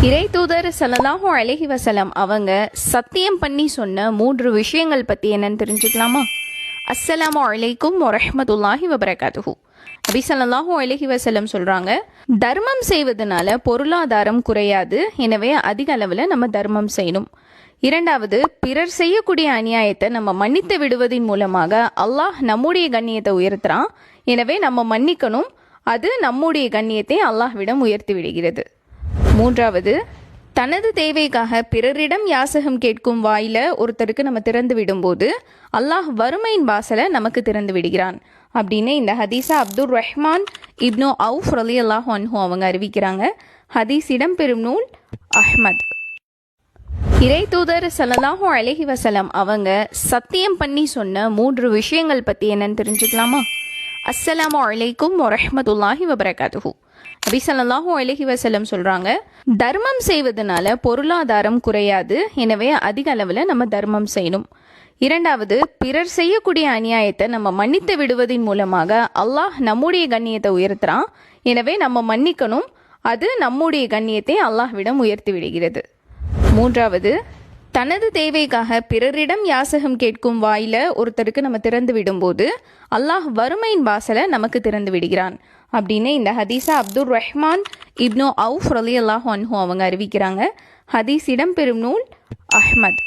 இறை தூதர் ஸல்லல்லாஹு அலைஹி வஸல்லம் அவங்க சத்தியம் பண்ணி சொன்ன 3 விஷயங்கள் பற்றி என்னன்னு தெரிஞ்சுக்கலாமா? அஸ்ஸலாமு அலைக்கும் வரஹ்மத்துல்லாஹி வபரகாத்துஹு. நபி ஸல்லல்லாஹு அலைஹி வஸல்லம் சொல்கிறாங்க, தர்மம் செய்வதனால பொருளாதாரம் குறையாது, எனவே அதிக அளவில் நம்ம தர்மம் செய்யணும். இரண்டாவது, பிறர் செய்யக்கூடிய அநியாயத்தை நம்ம மன்னித்து விடுவதன் மூலமாக அல்லாஹ் நம்முடைய கண்ணியத்தை உயர்த்துறான், எனவே நம்ம மன்னிக்கணும், அது நம்முடைய கண்ணியத்தை அல்லாஹ்விடம் உயர்த்தி விடுகிறது. மூன்றாவது, தனது தேவைக்காக பிறரிடம் யாசகம் கேட்கும் வாயில ஒருத்தருக்கு நம்ம திறந்து விடும்போது அல்லாஹ் வறுமையின் வாசலை நமக்கு திறந்து விடுகிறான் அப்படின்னு இந்த ஹதீஸா அப்துர் ரஹ்மான் இப்னு அவுஃப் ரலியல்லாஹு அன்ஹு அவங்க அறிவிக்கிறாங்க. ஹதீஸ் இடம்பெறும் நூல் அஹ்மத். இறை தூதர் ஸல்லல்லாஹு அலைஹி வஸல்லம் அவங்க சத்தியம் பண்ணி சொன்ன 3 விஷயங்கள் பற்றி என்னன்னு தெரிஞ்சுக்கலாமா? அஸ்ஸலாமு அலைக்கும் வரஹ்மத்துல்லாஹி வபரகாத்துஹு. நபி ஸல்லல்லாஹு அலைஹி வஸல்லம் சொல்கிறாங்க, தர்மம் செய்வதனால பொருளாதாரம் குறையாது, எனவே அதிக அளவில் நம்ம தர்மம் செய்யணும். இரண்டாவது, பிறர் செய்யக்கூடிய அநியாயத்தை நம்ம மன்னித்து விடுவதன் மூலமாக அல்லாஹ் நம்முடைய கண்ணியத்தை உயர்த்துறான், எனவே நம்ம மன்னிக்கணும், அது நம்முடைய கண்ணியத்தை அல்லாஹ்விடம் உயர்த்தி விடுகிறது. மூன்றாவது, தனது தேவைக்காக பிறரிடம் யாசகம் கேட்கும் வாயில ஒருத்தருக்கு நம்ம திறந்து விடும்போது அல்லாஹ் வறுமையின் வாசலை நமக்கு திறந்து விடுகிறான் அப்படின்னு இந்த ஹதீஸா அப்துர் ரஹ்மான் இப்னு அவுஃப் ரலியல்லாஹு அன்ஹு அவங்க அறிவிக்கிறாங்க. ஹதீஸ் இடம்பெறும் நூல் அஹ்மத்.